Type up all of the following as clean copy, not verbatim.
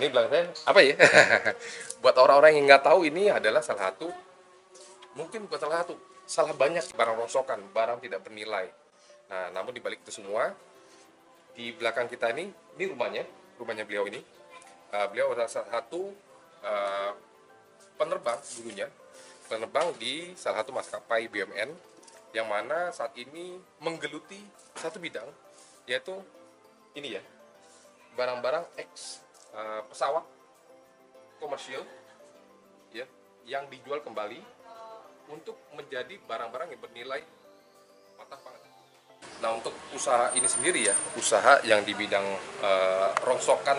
ini belakang saya apa ya? Buat orang-orang yang nggak tahu, ini adalah salah satu, mungkin bukan salah satu, salah banyak barang rongsokan, barang tidak bernilai. Nah, namun dibalik itu semua, di belakang kita ini rumahnya beliau ini. Beliau adalah salah satu penerbang dulunya, penerbang di salah satu maskapai BUMN, yang mana saat ini menggeluti satu bidang, yaitu ini ya, barang-barang pesawat komersial ya, yang dijual kembali untuk menjadi barang-barang yang bernilai patah banget. Nah, untuk usaha ini sendiri ya, usaha yang di bidang rongsokan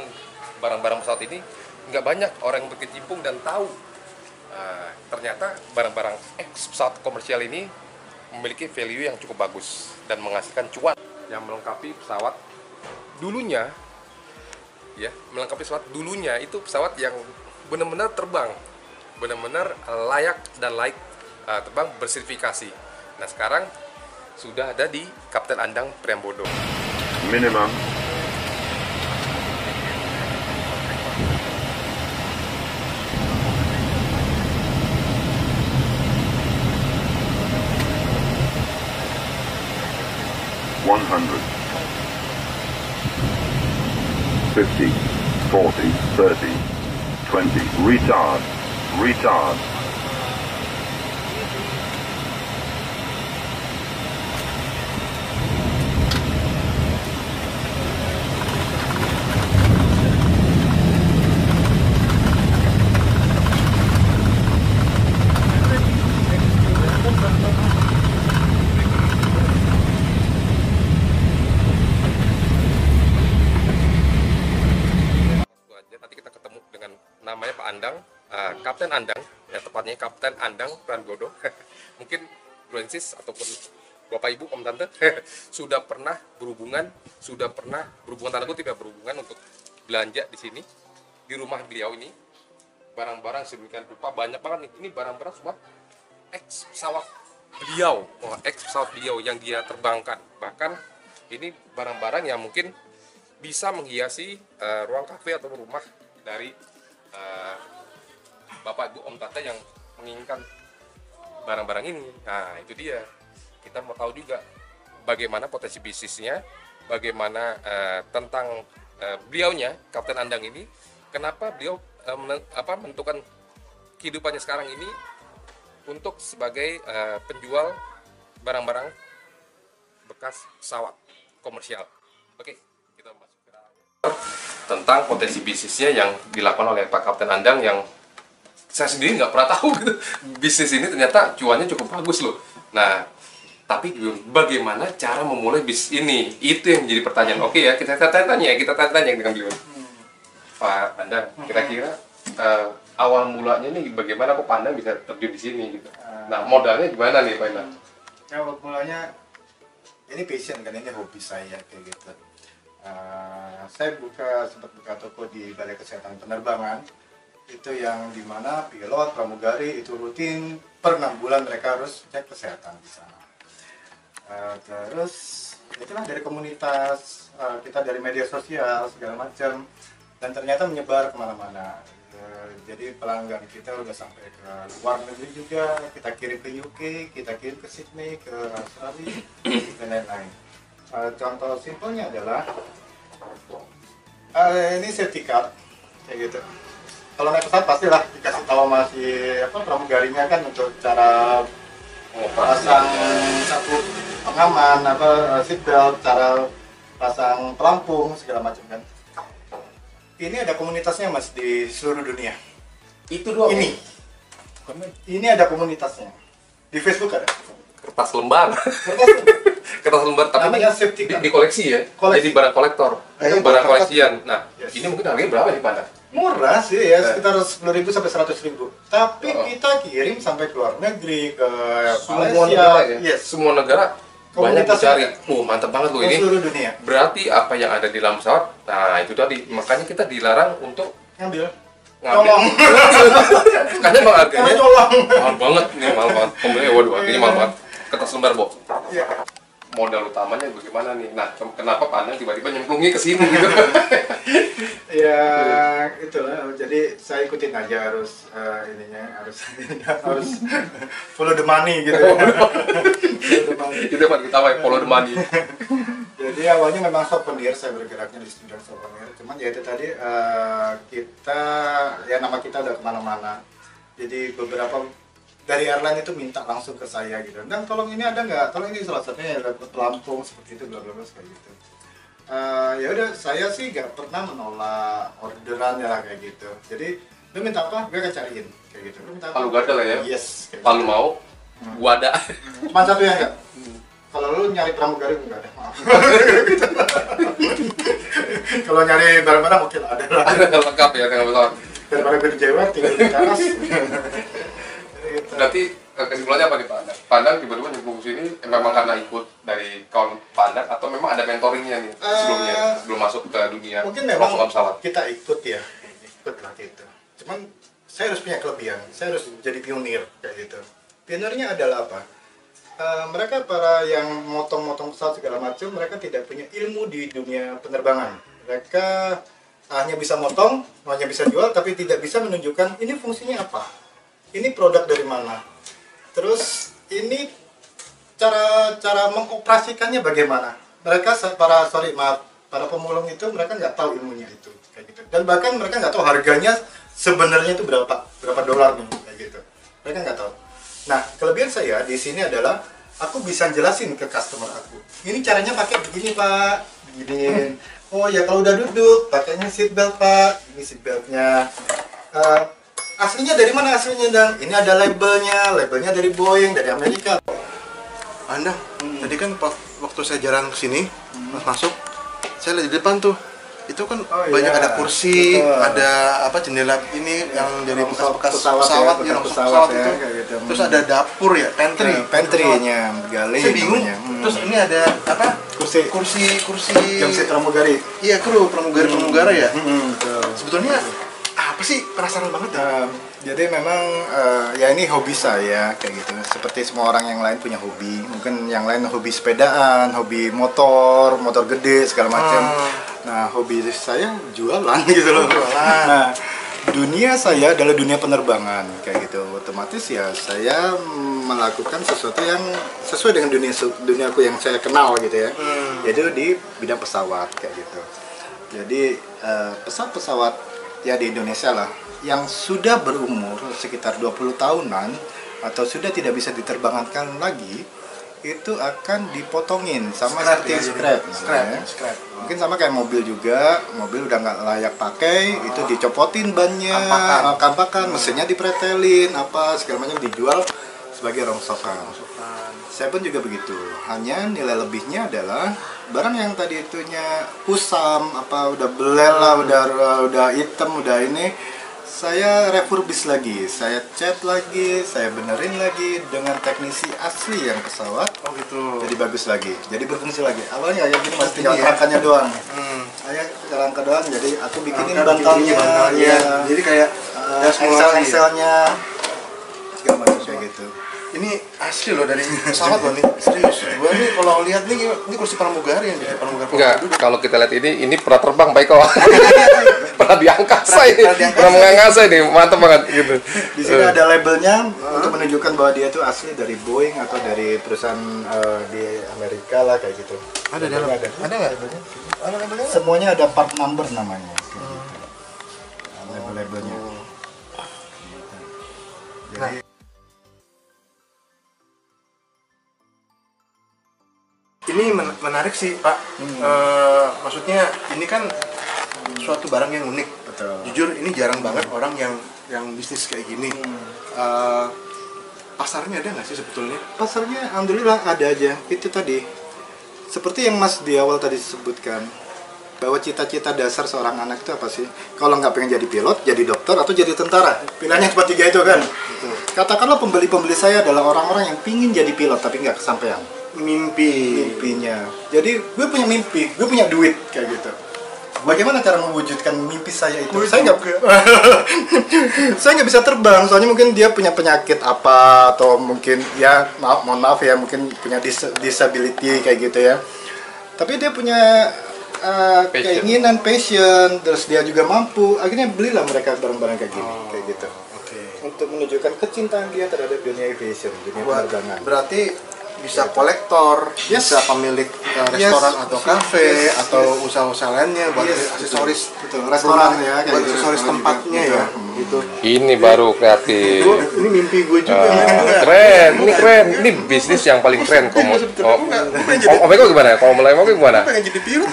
barang-barang pesawat ini, nggak banyak orang yang berkecimpung dan tahu ternyata barang-barang pesawat komersial ini memiliki value yang cukup bagus dan menghasilkan cuan yang melengkapi pesawat dulunya ya, itu pesawat yang benar-benar terbang, benar-benar layak dan laik terbang, bersertifikasi. Nah, sekarang sudah ada di Kapten Andang Priambodo. Minimum 100, 50, 40, 30, 20, retard. Nanti kita ketemu dengan namanya Pak Andang, Kapten Andang, ya tepatnya Kapten Andang Priambodo. Mungkin Francis ataupun Bapak Ibu, Om Tante sudah pernah berhubungan tanda kutip ya, berhubungan untuk belanja di sini, di rumah beliau ini. Barang-barang sedemikian rupa, banyak banget nih. Ini barang-barang semua pesawat beliau yang dia terbangkan. Bahkan ini barang-barang yang mungkin bisa menghiasi ruang kafe atau rumah dari Bapak Ibu Om Tante yang menginginkan barang-barang ini. Nah, itu dia. Kita mau tahu juga bagaimana potensi bisnisnya, bagaimana tentang beliaunya, Kapten Andang ini, kenapa beliau menentukan kehidupannya sekarang ini untuk sebagai penjual barang-barang bekas pesawat komersial. Oke, kita masuk ke tentang potensi bisnisnya yang dilakukan oleh Pak Kapten Andang, yang saya sendiri nggak pernah tahu gitu. Bisnis ini ternyata cuannya cukup bagus loh. Nah, tapi bagaimana cara memulai bisnis ini? Itu yang menjadi pertanyaan. Oke ya, kita tanya dengan beliau. Pak Andang, kira-kira awal mulanya nih bagaimana kok Pak Andang bisa terjun di sini gitu? Nah, modalnya gimana nih Pak Andang? Awal mulanya ini passion kan, ini hobi saya kayak gitu. Saya sempat buka toko di Balai Kesehatan Penerbangan, itu yang dimana pilot pramugari itu rutin per 6 bulan mereka harus cek kesehatan di sana. Terus itulah dari komunitas, kita dari media sosial segala macam, dan ternyata menyebar kemana-mana. Jadi pelanggan kita udah sampai ke luar negeri juga, kita kirim ke UK, kita kirim ke Sydney, ke Australia, dan lain-lain. Contoh simpelnya adalah ini safety card kayak gitu. Kalau naik pesawat pastilah dikasih tahu masih pramugarinya kan untuk cara pasang sabuk pengaman, seatbelt, cara pasang pelampung segala macam kan. Ini ada komunitasnya Mas di seluruh dunia. Itu doang. Ini ada komunitasnya. Di Facebook ada. Kertas lembar. Kertas lembar, tapi namanya safety card. Di koleksi ya. Jadi barang kolektor. Itu barang koleksian. Nah, ini mungkin harganya berapa nih Pak? Murah sih ya, sekitar 10.000 sampai 100.000. Tapi kita kirim sampai ke luar negeri, ke semua Malaysia, negara ya. Yes. Semua negara banyak dicari. Mantap banget loh ini. Seluruh dunia. Berarti apa yang ada di dalam pesawat? Nah, itu tadi. Makanya kita dilarang untuk ngambil. Colong. Makanya bang harganya mahal banget nih, mahal banget. Pembeli waduh, harganya mahal banget. Kertas lembar, Bo. Iya. Modal utamanya bagaimana nih? Nah, kenapa Pak Andang tiba-tiba nyemplungnya ke sini gitu? Ya, itulah, jadi saya ikutin aja harus harus follow the money gitu. Follow the money. Itu Pak kita follow the money. Jadi awalnya memang souvenir, saya bergeraknya di bidang souvenir. Cuman ya itu tadi kita ya nama kita udah kemana-mana. Jadi beberapa dari airline itu minta langsung ke saya gitu. Dan tolong ini ada nggak? Tolong ini salah satunya ya pelampung seperti itu, bla bla bla kayak gitu. Ya udah, saya sih nggak pernah menolak orderan ya kayak gitu. Jadi lu minta apa, gue akan cariin kayak gitu. Lu minta apa? Palu gada lah ya. Yes. Palu mau, gua ada. Cuma satu ya enggak? Kalau lu nyari pramugari enggak ada, maaf. Kalau nyari barang-barang oke lah, ada lah. Ada lengkap ya dengan pesawat. Daripada gue di Jawa tinggal di atas. Berarti kesimpulannya apa nih Pak? Pandan tiba-tiba nyemplung ke sini memang karena ikut dari kawan Pandan atau memang ada mentoringnya nih sebelumnya sebelum masuk ke dunia Mungkin memang rongsokan pesawat? kita ikut ya, ikut lah gitu. Cuman saya harus punya kelebihan, saya harus jadi pionir kayak gitu. Pionirnya adalah apa? Mereka para yang motong-motong pesawat segala macam, mereka tidak punya ilmu di dunia penerbangan. Mereka hanya bisa motong, hanya bisa jual, tapi tidak bisa menunjukkan ini fungsinya apa, ini produk dari mana, terus ini cara mengoperasikannya bagaimana. Mereka para pemulung itu mereka nggak tahu ilmunya itu kayak gitu, dan bahkan mereka nggak tahu harganya sebenarnya itu berapa dolar nih kayak gitu, mereka nggak tahu. Nah, kelebihan saya di sini adalah aku bisa jelasin ke customer aku. Ini caranya pakai begini Pak, begini. Oh ya kalau udah duduk, pakainya seat belt Pak. Ini seat beltnya. Aslinya dari mana aslinya Dang? Ini ada labelnya dari Boeing, dari Amerika. Anda, tadi kan waktu saya jalan ke sini, masuk, saya lihat di depan tuh. Itu kan banyak iya, ada kursi, betul. ada apa jendela ini yang dari bekas pesawat ya, bekas bekas pesawat ya, itu. kayak gitu. Terus ada dapur ya, Pantry-nya gali. Saya bingung. namanya. Terus ini ada apa? Kursi Yang seat pramugari. Iya, kru pramugara ya. Betul. Sebetulnya apa sih, penasaran banget ya. Jadi memang ya ini hobi saya kayak gitu. Seperti semua orang yang lain punya hobi. Mungkin yang lain hobi sepedaan, hobi motor gede segala macam. Nah, hobi saya jualan gitu loh. Nah, dunia saya adalah dunia penerbangan kayak gitu. Otomatis ya saya melakukan sesuatu yang sesuai dengan dunia aku yang saya kenal gitu ya. Yaitu di bidang pesawat kayak gitu. Jadi pesawat-pesawat ya di Indonesia lah yang sudah berumur sekitar 20 tahunan atau sudah tidak bisa diterbangkan lagi, itu akan dipotongin sama seperti scrap. Mungkin sama kayak mobil juga, mobil udah nggak layak pakai, itu dicopotin bannya, kampakan, mesinnya dipretelin, apa segala macam dijual sebagai rongsokan. Saya pun juga begitu. Hanya nilai lebihnya adalah barang yang tadi itunya kusam, apa udah belel lah, udah hitam, udah ini, saya refurbish lagi, saya cat lagi, saya benerin lagi dengan teknisi asli yang pesawat. Oh gitu. Jadi bagus lagi, jadi berfungsi lagi. Awalnya kayak gini masih tinggal rangkanya doang. Saya rangka doang, jadi aku bikinin bantalnya. Jadi kayak Excel-nya segala macam kayak gitu. ini asli loh dari pesawat loh nih, serius. Gua nih kalau lihat nih, ini kursi pramugari yang jadi pramugari. Enggak, kalau kita lihat ini pernah terbang Pak Iko. Pernah di angkasa ini, pernah mengangkasa ini, mantap banget gitu. Di sini ada labelnya untuk menunjukkan bahwa dia itu asli dari Boeing atau dari perusahaan di Amerika lah kayak gitu. Ada nggak? Ada labelnya? Semuanya ada part number namanya. Kayak gitu. Label-labelnya. Jadi Ini menarik sih Pak. Maksudnya ini kan suatu barang yang unik. betul. Jujur ini jarang banget orang yang bisnis kayak gini. Pasarnya ada nggak sih sebetulnya? Pasarnya alhamdulillah ada aja. Itu tadi. Seperti yang Mas di awal tadi sebutkan, bahwa cita-cita dasar seorang anak itu apa sih? Kalau nggak pengen jadi pilot, jadi dokter, atau jadi tentara. Pilihannya cuma 3 itu kan. Katakanlah pembeli-pembeli saya adalah orang-orang yang pingin jadi pilot tapi nggak kesampaian. Mimpinya. Jadi gue punya mimpi, gue punya duit kayak gitu. Bagaimana cara mewujudkan mimpi saya itu? Saya nggak bisa terbang, soalnya mungkin dia punya penyakit apa, atau mungkin ya mohon maaf ya, mungkin punya disability kayak gitu ya. Tapi dia punya keinginan, passion, terus dia juga mampu, akhirnya belilah mereka barang-barang kayak gini, kayak gitu. Untuk menunjukkan kecintaan dia terhadap dunia aviation, dunia penerbangan. Berarti bisa kolektor, Yes. bisa pemilik restoran atau kafe atau usaha-usaha lainnya buat aksesoris Betul, restoran rumah, ya, kayak buat gitu, aksesoris restoran tempatnya juga. ya, gitu. Ini baru kreatif. Ini mimpi gue juga. Keren, ini keren. Ini bisnis yang paling keren. Om Eko gimana? Kalau mulai mau gimana? Pengen jadi pilot.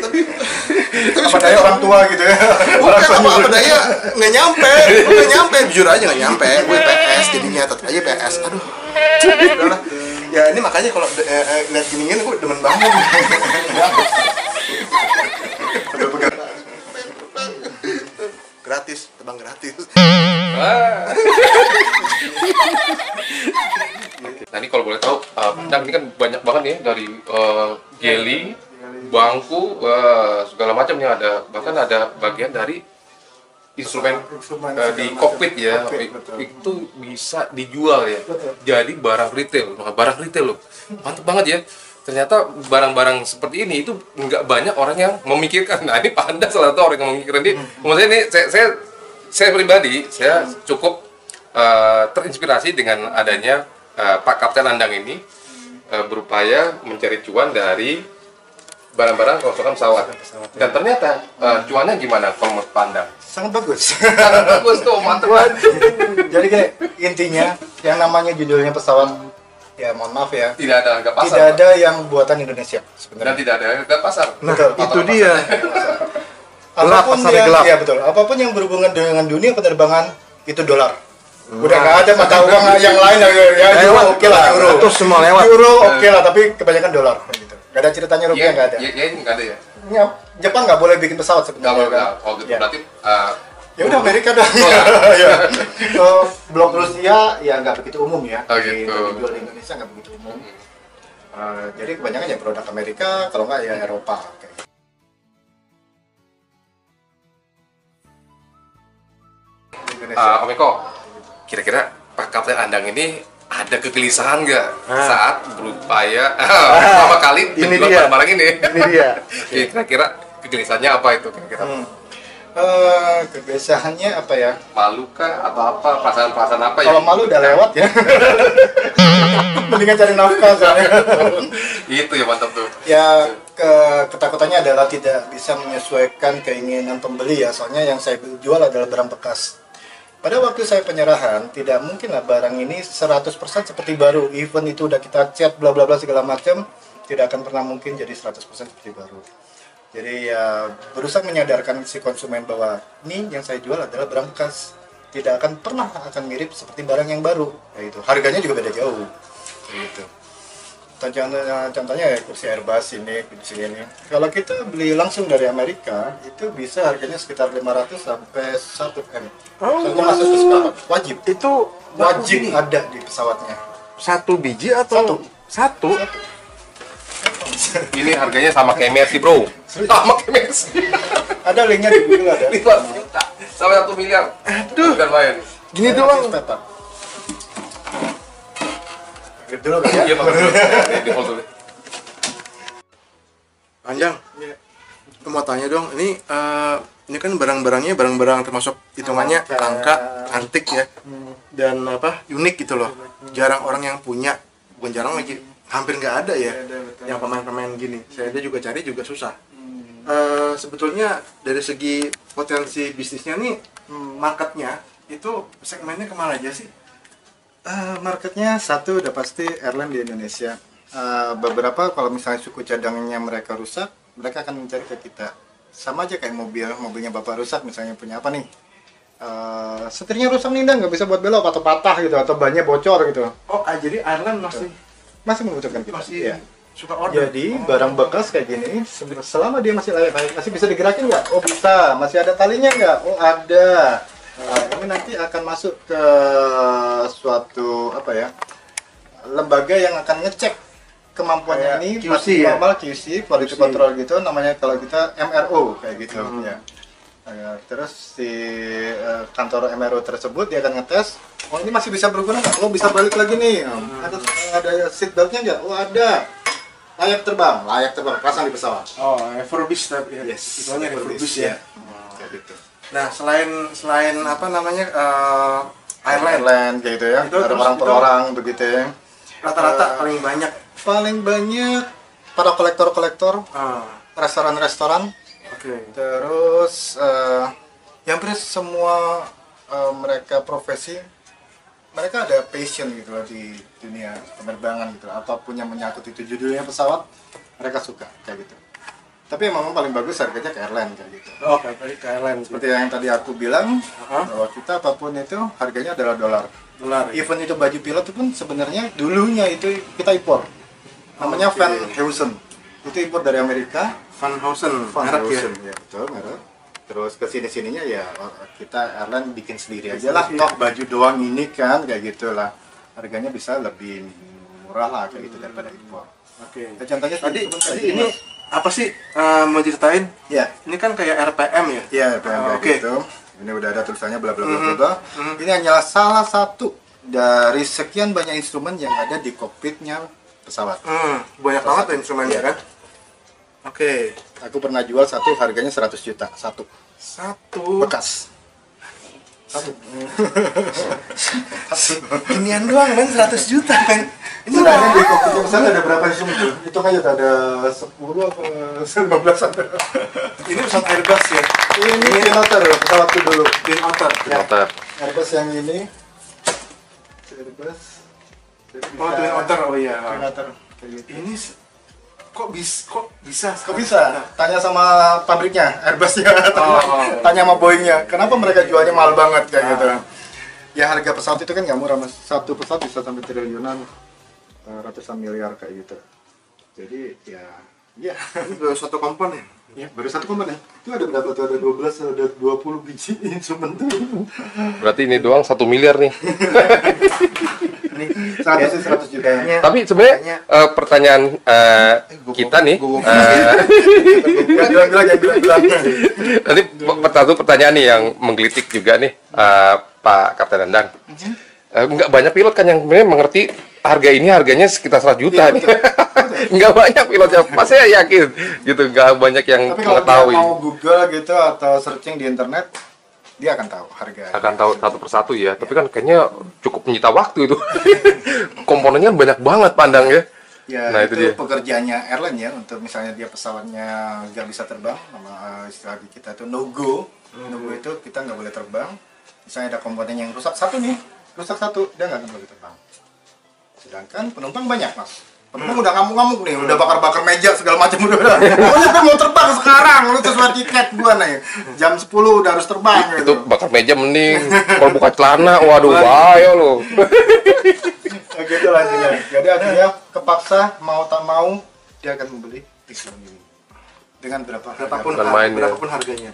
Tapi Apa daya orang tua gitu ya. Orang tua apa daya nggak nyampe, jujur aja nggak nyampe. Gue PS jadinya tetap aja PS. Aduh, udahlah. Ya ini makanya kalau lihat ginian gue demen banget. Gratis, terbang gratis. Nah ini kalau boleh tahu, Pandang ini kan banyak banget ya dari geli, bangku, segala macam yang ada. Bahkan ada bagian dari instrumen di kokpit ya. betul. Itu bisa dijual ya. Jadi barang retail, barang retail loh. Mantap banget ya. Ternyata barang-barang seperti ini itu nggak banyak orang yang memikirkan. Nah ini Panda salah satu orang yang memikirkan ini. Maksudnya ini saya pribadi saya cukup terinspirasi dengan adanya Pak Kapten Andang ini berupaya mencari cuan dari barang-barang rongsokan pesawat. Dan ternyata cuannya gimana kalau menurut Pandang? sangat bagus. Sangat bagus tuh, mantep banget. Jadi kayak intinya yang namanya judulnya pesawat, ya mohon maaf ya, Tidak ada harga pasar. tidak Pak. ada yang buatan Indonesia Dan sebenarnya. tidak ada harga pasar. Betul. Itu dia. Gelap, Apapun pasarnya yang, gelap. ya betul. Apapun yang berhubungan dengan dunia penerbangan itu dolar. Udah nggak ada mata uang yang lain ya euro oke lah euro. Itu semua lewat. Euro oke lah, tapi kebanyakan dolar gitu. Gak ada ceritanya rupiah, nggak ada. Iya, ini nggak ada ya. Ya, Jepang nggak boleh bikin pesawat Nggak sebenarnya. boleh. kan? Kalau gitu Ya. berarti Ya udah Amerika dong. Ya. Blok Rusia ya nggak begitu umum ya. Oh, gitu. Dijual di Indonesia nggak begitu umum. Jadi kebanyakan ya produk Amerika, kalau nggak ya Eropa. Kayak. Di Indonesia. Om Eko, kira-kira Pak Kapten Andang ini ada kegelisahan nggak saat berupaya pertama kali Ini menjual dia. barang-barang ini? Ini dia. Kira-kira kegelisahannya apa itu kira-kira? Kebiasaannya apa ya? Malu kah atau apa? Perasaan-perasaan apa ya? Kalau malu udah lewat ya. Mendingan cari nafkah soalnya. Itu ya mantap tuh. Ya ketakutannya adalah tidak bisa menyesuaikan keinginan pembeli ya. Soalnya yang saya jual adalah barang bekas. Pada waktu saya penyerahan, tidak mungkin lah barang ini 100% seperti baru. Even itu udah kita cat bla bla bla segala macam, tidak akan pernah mungkin jadi 100% seperti baru. Jadi ya berusaha menyadarkan si konsumen bahwa ini yang saya jual adalah barang bekas. Tidak akan pernah akan mirip seperti barang yang baru. Kayak gitu. Harganya juga beda jauh. Kayak gitu. Contohnya ya kursi Airbus ini, kursi ini. Kalau kita beli langsung dari Amerika, itu bisa harganya sekitar 500 sampai 1 M. Soalnya masuk ke pesawat. Wajib. Itu Wajib ada di pesawatnya. satu biji atau satu? Ini harganya sama kayak Mercy bro. Sama kayak Mercy. Ada linknya di Google ada. 5 juta sama 1 miliar. Aduh. Bukan main. Gini doang. Petak. Gitu dulu kan ya. Iya Pak. Di hold dulu. Panjang. Aku mau tanya dong, ini kan barang-barangnya barang-barang termasuk hitungannya langka, antik ya, dan apa unik gitu loh. Jarang orang yang punya, bukan jarang lagi, hampir nggak ada ya, yang pemain-pemain gini. Saya ada juga cari juga susah. Sebetulnya dari segi potensi bisnisnya nih, marketnya itu segmennya kemana aja sih? Marketnya satu udah pasti airline di Indonesia. Beberapa kalau misalnya suku cadangnya mereka rusak, mereka akan mencari ke kita. Sama aja kayak mobilnya bapak rusak misalnya, punya apa nih? Setirnya rusak nih, nggak bisa buat belok atau patah gitu, atau bannya bocor gitu. Oh, jadi airline Masih membutuhkan kita. masih Iya. suka order. Jadi barang bekas kayak gini, selama dia masih layak, masih bisa digerakin nggak? Oh bisa. Masih ada talinya nggak? Oh ada. Nah, ini nanti akan masuk ke suatu apa ya, lembaga yang akan ngecek kemampuannya ini, QC ya? normal QC, quality control gitu, namanya kalau kita MRO kayak gitu ya. Terus si kantor MRO tersebut dia akan ngetes, oh ini masih bisa berguna nggak? Oh bisa balik lagi nih. Ada seat beltnya nggak? Oh ada. layak terbang, pasang di pesawat. Oh, refurbish tapi ya. Yes, Istilahnya refurbish ya. Kayak gitu. Nah, selain apa namanya airline, Airline kayak gitu ya. Itu Ada terus orang per itu- orang begitu ya. rata-rata paling banyak. Paling banyak para kolektor-kolektor, restoran-restoran, Oke. terus hampir semua mereka profesi, mereka ada passion gitu loh di dunia penerbangan gitu loh. Apapun yang menyangkut itu judulnya pesawat, mereka suka kayak gitu. Tapi yang memang paling bagus harganya ke airline kayak gitu. Oh, kayak tadi ke airline. Seperti yang tadi aku bilang, bahwa kita apapun itu harganya adalah dolar. Dolar. Even itu baju pilot itu pun sebenarnya dulunya itu kita impor. Namanya Oke. Van Heusen. Itu impor dari Amerika. Van Heusen, Van merek ya. Heusen, ya betul merek. Terus ke sini-sininya ya kita airline bikin sendiri aja lah. Toh baju doang ini kan kayak gitulah. Harganya bisa lebih murah lah kayak gitu daripada impor. Oke. Ya, contohnya Tadi kayak ini apa sih mau ceritain? ya, Ini kan kayak RPM ya. ya kayak Oke. gitu. Ini udah ada tulisannya bla bla bla bla bla. Ini hanyalah salah satu dari sekian banyak instrumen yang ada di kokpitnya pesawat. Banyak banget tuh instrumennya Iya. kan. Oke. Aku pernah jual satu harganya 100 juta satu Satu. bekas. Inian doang kan 100 juta kan. Ini Sebenarnya di kokpitnya pesawat ada berapa instrumen tuh? Hitung aja tuh ada 10 atau 15 ada. ini pesawat Airbus ya. Ini Twin Otter pesawatku dulu. Twin Otter. Motor. Airbus yang ini. Airbus. Oh, Twin Otter. Oh iya. Twin Otter. Kayak gitu. Ini kok bisa? Kok bisa? Tanya sama pabriknya, Airbusnya. Oh. Tanya sama Boeingnya, kenapa mereka jualnya mahal banget kayak gitu. Ya harga pesawat itu kan nggak murah mas. Satu pesawat bisa sampai triliunan, ratusan miliar kayak gitu. Jadi ya, Ini baru satu komponen. ya baru satu komponen. Itu ada berapa tuh? Ada 12, ada 20 biji instrumen tuh. Berarti ini doang 1 miliar nih. Nih, 100 juta. kayaknya Tapi sebenarnya pertanyaan kita nih, Bilang. tadi satu pertanyaan nih yang menggelitik juga nih, Pak Kapten Endang. Nggak banyak pilot kan yang sebenarnya mengerti harga ini harganya sekitar 100 juta nih. Nggak banyak pilot yang, pas saya yakin gitu, nggak banyak yang Tapi kalau dia mengetahui. mau Google gitu atau searching di internet, dia akan tahu harga. Akan tahu satu persatu ya, tapi kan kayaknya cukup menyita waktu itu. Komponennya banyak banget pandang ya. Ya, Nah, itu, itu dia. pekerjaannya airline ya, untuk misalnya dia pesawatnya nggak bisa terbang, sama istilah di kita itu no go. No go itu kita nggak boleh terbang. Misalnya ada komponen yang rusak satu nih, rusak satu, dia nggak akan boleh terbang. Sedangkan penumpang banyak mas. Penumpang udah ngamuk-ngamuk nih, udah bakar-bakar meja segala macam udah. Pokoknya gue mau terbang sekarang, lu sesuai tiket gua nih. Jam 10 udah harus terbang Itu gitu. bakar meja mending. Kalau buka celana, waduh bahaya loh. Ya gitu lah intinya. Jadi akhirnya kepaksa mau tak mau dia akan membeli instrumen ini dengan berapa berapapun Bukan main, ya. berapapun harganya.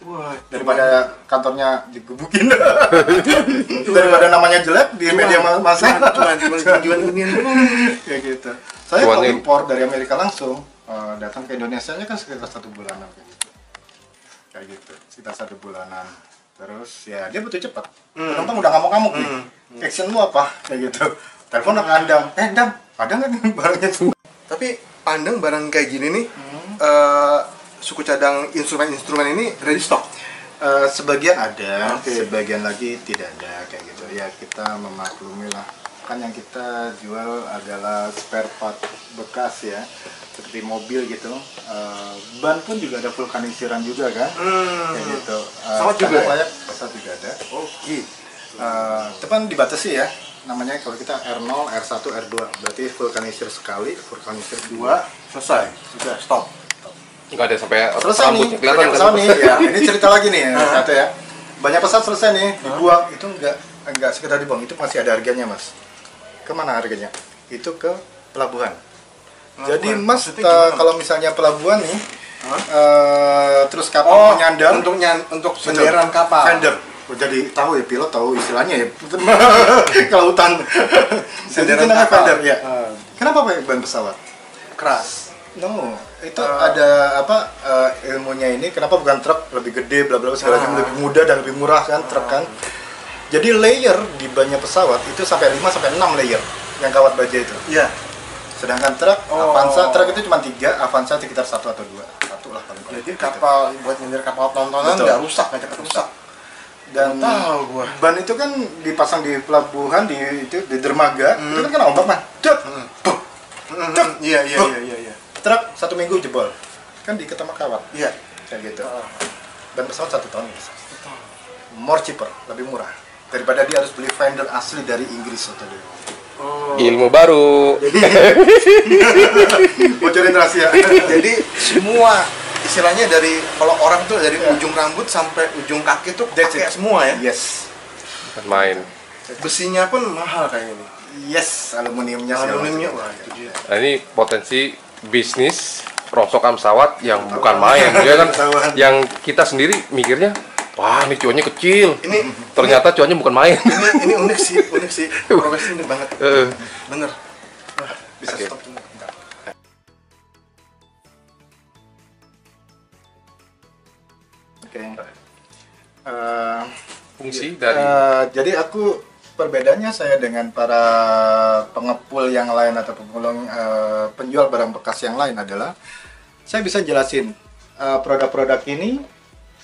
Wah, daripada kantornya digebukin daripada namanya jelek di media massa cuma jual ginian doang. kayak gitu. Saya kalau Cuannya- impor dari Amerika langsung datang ke Indonesia nya kan sekitar 1 bulanan kayak gitu sekitar 1 bulanan. Terus ya dia butuh cepat. Penumpang udah ngamuk-ngamuk nih. Action lu apa kayak gitu. Telepon ke Andam, Dam, ada nggak nih barangnya semua? Tapi pandang barang kayak gini nih, suku cadang instrumen-instrumen ini ready stock. Sebagian ada, Oke. sebagian lagi tidak ada kayak gitu. Ya kita memaklumi lah. Kan yang kita jual adalah spare part bekas ya, seperti mobil gitu. Ban pun juga ada vulkanisiran juga kan, kayak gitu. Pesawat juga ya? Layak, pesawat juga ada. Oke. Itu kan dibatasi ya. Namanya kalau kita R0, R1, R2, berarti vulkanisir sekali, vulkanisir 2, Selesai. Sudah stop. Nggak ada sampai selesai nih, rambutnya kelihatan banyak kan. pesawat nih ya. Ini cerita lagi nih ya, satu ya. Banyak pesawat selesai nih dibuang, itu enggak sekedar dibuang, itu masih ada harganya mas. Kemana harganya? Itu ke pelabuhan. Jadi mas Maksudnya gimana? kalau misalnya pelabuhan nih, terus kapal menyandar, untuk senderan kapal. vendor. Oh, jadi tahu ya pilot tahu istilahnya ya kelautan. Jadi itu Senderan namanya kapal. vendor ya. Kenapa pakai ban pesawat? Keras. No, itu ada apa ilmunya ini? Kenapa bukan truk lebih gede, bla bla segala macam lebih mudah dan lebih murah kan truk kan? Jadi layer di bannya pesawat itu sampai 5 sampai 6 layer yang kawat baja itu. Iya. Sedangkan truk Avanza, truk itu cuma 3, Avanza sekitar 1 atau 2. Satu lah paling banyak. Jadi kapal buat nyindir kapal tontonan Betul. nggak rusak, nggak cepat rusak. Dan Tahu gua. ban itu kan dipasang di pelabuhan di dermaga, itu kan kena ombak, man. Duk, buk. Iya. Truk 1 minggu jebol. Kan diikat sama kawat. Iya. Kayak gitu. Ban pesawat 1 tahun bisa. More cheaper, lebih murah daripada dia harus beli vendor asli dari Inggris atau dari Ilmu baru. bocorin rahasia. Jadi semua istilahnya dari kalau orang tuh dari ujung rambut sampai ujung kaki tuh That's pakai it. semua ya. Yes. Bukan main. Besinya pun mahal kayak ini. Yes, aluminiumnya segala Aluminiumnya macam. wah itu dia. Nah, ini potensi bisnis rongsokan pesawat yang bukan main. Dia kan yang kita sendiri mikirnya, wah ini cuannya kecil. Ini Ternyata cuannya bukan main. ini unik sih. Profesi unik banget. Bener. Wah, bisa Oke. stop dulu. Bentar. Oke. Fungsi dari Jadi aku perbedaannya saya dengan para pengepul yang lain atau penjual barang bekas yang lain adalah saya bisa jelasin produk-produk ini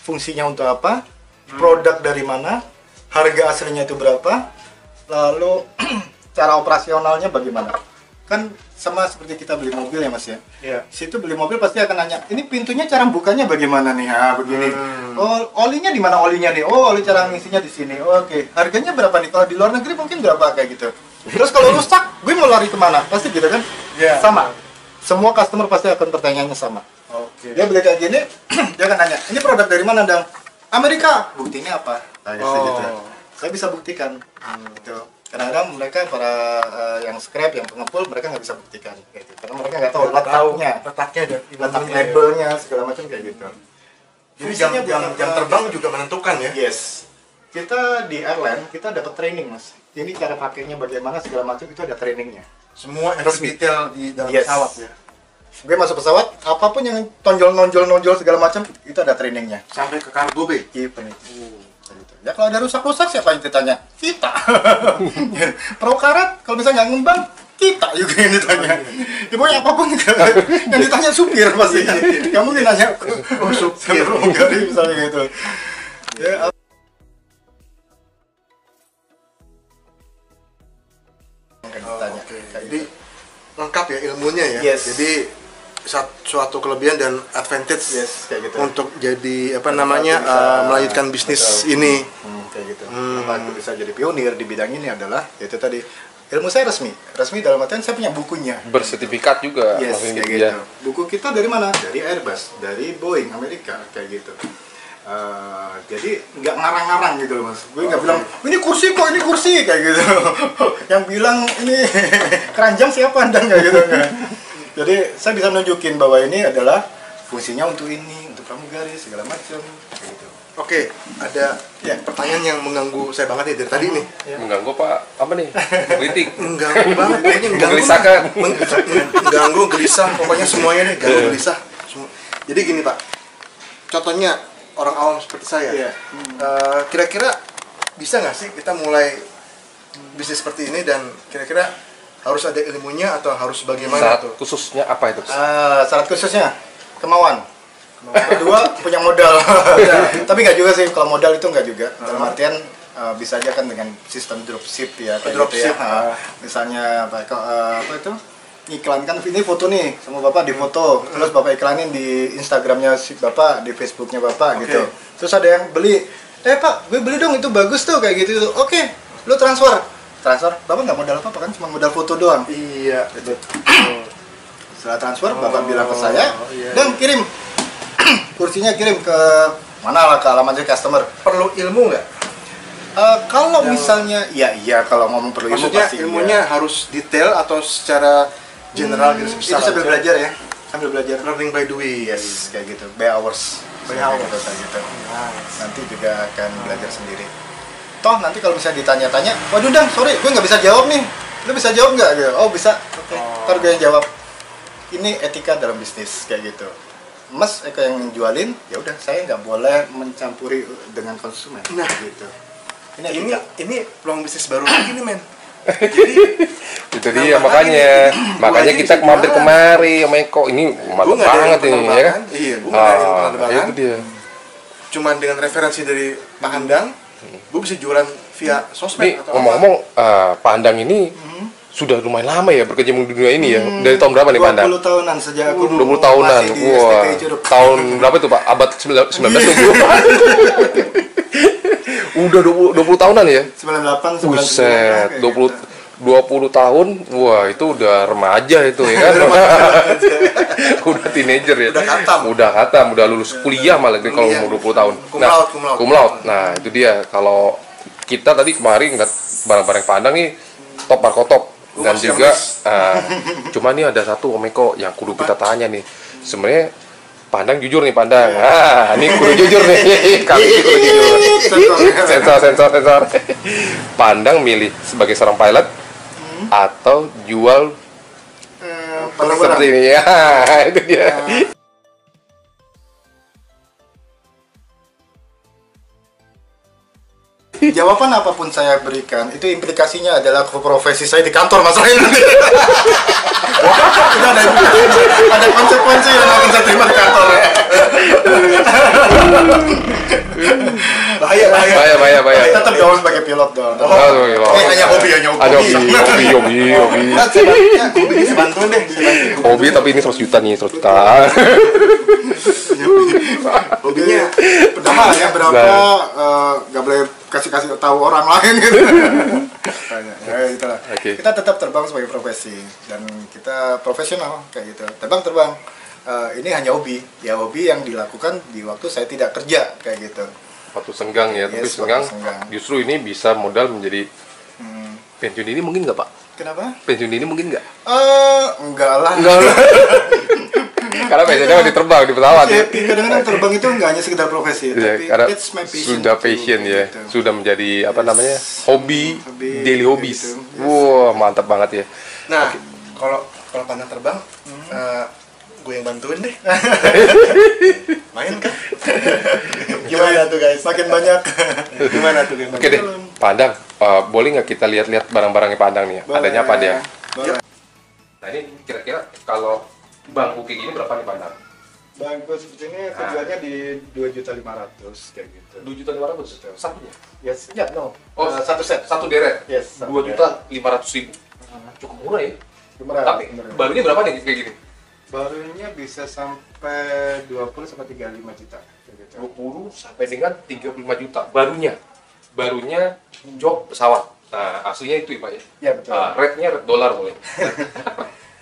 fungsinya untuk apa, produk dari mana, harga aslinya itu berapa, lalu cara operasionalnya bagaimana. Kan sama seperti kita beli mobil ya Mas ya. Iya. Situ beli mobil pasti akan nanya, ini pintunya cara bukanya bagaimana nih? Begini. Oh, olinya di mana olinya nih? Oh, oli cara ngisinya di sini. Oh, oke. Harganya berapa nih? Kalau di luar negeri mungkin berapa kayak gitu. Terus kalau rusak, gue mau lari kemana? Pasti gitu kan? Iya. Sama. Semua customer pasti akan pertanyaannya sama. Oke. Dia beli kayak gini, dia akan nanya, ini produk dari mana, Dang? Amerika. Buktinya apa? Nah, gitu. Saya bisa buktikan. Gitu. Kadang-kadang mereka para yang scrap, yang pengepul, mereka nggak bisa buktikan kayak gitu. Karena mereka nggak tahu letaknya, Letaknya dan letak labelnya segala macam kayak gitu. Jadi Fungsinya jam terbang juga menentukan ya. Yes. Kita di airline kita dapat training Mas. Ini cara pakainya bagaimana segala macam itu ada trainingnya. Semua yang detail di dalam Yes. pesawat ya. Gue masuk pesawat, apapun yang nonjol segala macam itu ada trainingnya. Sampai ke kargo bay. Even itu. Ya kalau ada rusak-rusak siapa yang ditanya? Kita. Pro karat kalau misalnya nggak ngembang kita juga yang ditanya. Ya pokoknya apapun yang ditanya supir pasti. Kamu ditanya supir pramugari misalnya gitu. Ya. Ditanya. Oke. Kayak Jadi gitu. lengkap ya ilmunya ya. Yes. Jadi suatu kelebihan dan advantage Yes, kayak gitu. untuk jadi apa Kenapa namanya aku bisa- melanjutkan bisnis Betul. ini. Kayak gitu. Kenapa aku bisa jadi pionir di bidang ini adalah yaitu tadi ilmu saya resmi. Resmi dalam artian saya punya bukunya. bersertifikat juga. Yes, maksudnya kayak gitu gitu. ya. Buku kita dari mana? Dari Airbus, dari Boeing Amerika kayak gitu. Jadi nggak ngarang-ngarang gitu loh Mas. Gue nggak bilang ini kursi kok, ini kursi kayak gitu. Yang bilang ini keranjang siapa Anda nggak gitu nggak. Jadi saya bisa nunjukin bahwa ini adalah fungsinya untuk ini, untuk pramugari segala macam kayak gitu. Oke, ada Ya. pertanyaan yang mengganggu saya banget nih dari tadi nih. Mengganggu Pak apa nih? Kritik. Mengganggu banget, pokoknya Menggelisahkan. mengganggu, gelisah, pokoknya semuanya nih ganggu, gelisah. Jadi gini Pak, contohnya orang awam seperti saya, Iya. kira-kira bisa nggak sih kita mulai bisnis seperti ini dan kira-kira harus ada ilmunya atau harus bagaimana Syarat tuh? khususnya apa itu? Syarat khususnya kemauan. Kedua punya modal. Tapi nggak juga sih kalau modal itu nggak juga. Dalam artian bisa aja kan dengan sistem dropship ya. Kayak Dropship, gitu ya. Misalnya apa itu? Iklankan ini foto nih sama bapak di foto, terus bapak iklanin di Instagramnya si bapak, di Facebooknya bapak gitu. Terus ada yang beli, pak gue beli dong itu bagus tuh kayak gitu. Oke, lu transfer, bapak nggak modal apa-apa kan, cuma modal foto doang. Iya, Gitu. Setelah transfer, bapak bilang ke saya, iya. dan kirim kursinya kirim ke mana lah ke alamatnya customer. Perlu ilmu nggak? Kalau misalnya, iya kalau ngomong perlu ilmu Maksudnya pasti ilmunya iya. harus detail atau secara general gitu? Itu sambil aja? belajar ya, sambil belajar. Learning by doing. Yes, kayak gitu. By hours. By Kayak hours. gitu. Nanti juga akan belajar sendiri. Toh nanti kalau misalnya ditanya-tanya, waduh Dang, sorry, gue nggak bisa jawab nih. Lu bisa jawab nggak? Gitu. Oh bisa. Oke. Ntar gue yang jawab. Ini etika dalam bisnis kayak gitu. Mas Eko yang jualin, ya udah saya nggak boleh mencampuri dengan konsumen. Nah. gitu. Ini peluang bisnis baru lagi nih men. Itu dia makanya kita mampir kemari sama Eko ini mantap banget ini ya kan. Iya, gue nggak ada ilmu penerbangan. Itu dia. Cuman dengan referensi dari Pak Handang, gue bisa jualan via sosmed Ini atau ngomong-ngomong, Pak Handang ini sudah lumayan lama ya berkecimpung di dunia ini ya. Dari tahun berapa nih Pak Handang? 20 tahunan sejak aku 20 tahunan. masih di Wah. STPI Curug. Tahun berapa itu Pak? Abad 19 Udah 20 tahunan ya? 98, 99 Buset, kayak 20 gitu. 20 tahun. Wah, itu udah remaja itu ya kan. Udah teenager ya. Udah khatam. Udah lulus kuliah malah kalau Kuliah. umur 20 tahun. Cum laude, cum laude. Cum laude. Nah, itu dia. Kalau kita tadi kemarin ngeliat barang-barang pandang nih top markotop dan Masih juga habis. cuma nih ada satu Om Eko yang kudu kita tanya nih. Sebenarnya Pandang jujur nih Pandang. Ini kudu jujur nih. Kali ini kudu jujur. Sensor. Pandang milih sebagai seorang pilot atau jual seperti ini ya. Itu dia. Jawaban apapun saya berikan itu implikasinya adalah ke profesi saya di kantor masalahnya nanti. Itu ada konsekuensi yang akan saya terima di kantor. Bahaya. Tetap dong sebagai pilot dong. Ini hanya hobi. Ada hobi. Hobi bisa bantuin deh. Hobi tapi ini 100 juta nih, 100 juta. Hobinya pertama ya berapa nggak boleh kasih tahu orang lain gitu. Ya itulah. Oke. Kita tetap terbang sebagai profesi dan kita profesional kayak gitu. Terbang. Ini hanya hobi. Ya hobi yang dilakukan di waktu saya tidak kerja kayak gitu. Waktu senggang ya, tapi Yes, senggang waktu senggang. justru ini bisa modal menjadi pensiun ini mungkin nggak Pak? Kenapa? Pensiun ini mungkin nggak? Enggak lah. Karena pensiunnya masih terbang di pesawat ya. Kadang-kadang terbang itu enggak hanya sekedar profesi, Ya, tapi karena it's my passion. sudah passion ya, gitu. sudah menjadi apa namanya hobi, Hobi, daily kayak hobbies. gitu. Wah mantap banget ya. Nah, kalau Pandang terbang, gue yang bantuin deh. Main kan? Gimana tuh guys? Makin banyak. Gimana tuh yang Oke deh, Pandang, boleh nggak kita lihat-lihat barang-barangnya Pandang nih? Adanya apa dia? Boleh. Nah ini kira-kira kalau bangku kayak gini berapa nih Pandang? Bangku seperti ini tujuannya di 2.500.000 kayak gitu. 2.500.000 satunya. Yes, ya, no. Oh, Satu set. Satu deret. Yes. 2.500.000. Cukup murah ya. Murah. Tapi murah. barunya berapa nih kayak gini? Barunya bisa sampai 20 sampai 35 juta kayak gitu. 20 sampai dengan 35 juta barunya jok pesawat. Nah, aslinya itu ya Pak ya? Ya betul. Rate-nya rate dolar boleh.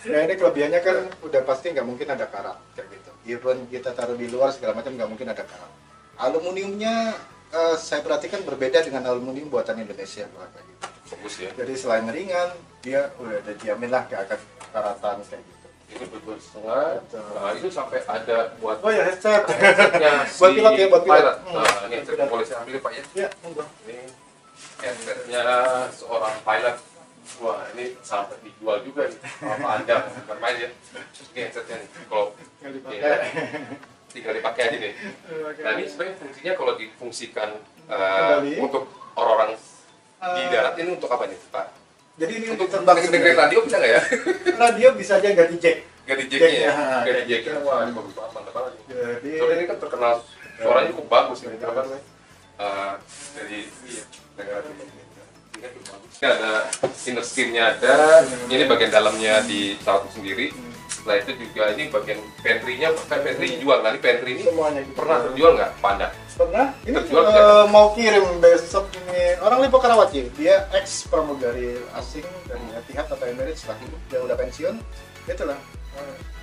Nah ini kelebihannya kan udah pasti nggak mungkin ada karat kayak gitu. Even kita taruh di luar segala macam nggak mungkin ada karat. Aluminiumnya saya perhatikan berbeda dengan aluminium buatan Indonesia kayak gitu. Fokus ya. Jadi selain ringan, dia udah dijamin lah gak akan karatan kayak gitu. Ini berdua setengah. Nah, itu sampai ada buat Oh ya headset. headsetnya Buat pilot ya, buat pilot. Nah, ini headset boleh saya ambil Pak ya. Ya, monggo. Ini headsetnya seorang pilot. Wah, ini sampai dijual juga nih. Apa Anda bukan main ya? Ini headsetnya nih. Kalau tinggal dipakai aja nih. Nah, ini sebenarnya fungsinya kalau difungsikan Kembali. untuk orang-orang di darat ini untuk apa nih, Pak? Jadi ini Untuk terbang dengerin radio bisa nggak ya? radio bisa aja ganti jack. Ganti jacknya ya? Jacknya, Ganti kayak jacknya. gitu. Wah, ini bagus banget, mantap banget. Jadi Soalnya ini kan terkenal suaranya cukup bagus nih, Betul. apa namanya? Dari negara ini kan cukup bagus. Ini ada inner skin-nya ada, ini bagian dalamnya di pesawat sendiri. Setelah itu juga ini bagian pantry-nya, kan pantry jual. Nah, ini pantry ini semuanya gitu. pernah terjual nggak, Panda? Pernah? Ini Terjual tidak? mau kirim besok ini orang Lipo Karawaci. Dia ex pramugari asing dari Etihad atau Emirates lah. Dia udah pensiun. Itulah.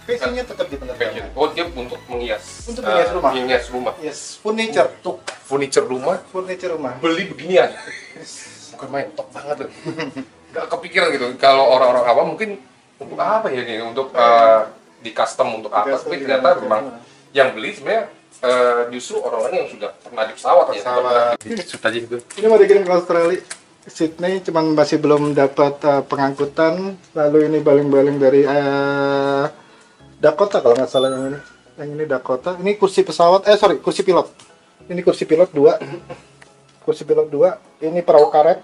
Passionnya tetap di Pengen. penerbangan. Oh, dia untuk menghias. Untuk menghias rumah. Menghias rumah. Yes, furniture. Untuk furniture rumah, Furniture rumah. beli beginian. Bukan main, top banget loh. Gak kepikiran gitu. Kalau orang-orang awam mungkin untuk apa ya ini? Untuk di custom untuk apa? Custom, Tapi ternyata iya. memang yang beli sebenarnya justru orang-orang yang sudah pernah di pesawat ya. Pesawat. Shoot aja gitu. Ini mau dikirim ke Australia. Sydney cuman masih belum dapat pengangkutan. Lalu ini baling-baling dari Dakota kalau nggak salah yang ini. Yang ini Dakota. Ini kursi pesawat. Kursi pilot. Ini kursi pilot 2. Kursi pilot 2. Ini perahu karet.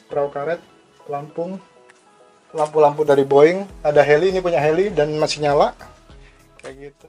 Perahu karet. lampu dari Boeing, ada heli, ini punya heli dan masih nyala kayak gitu.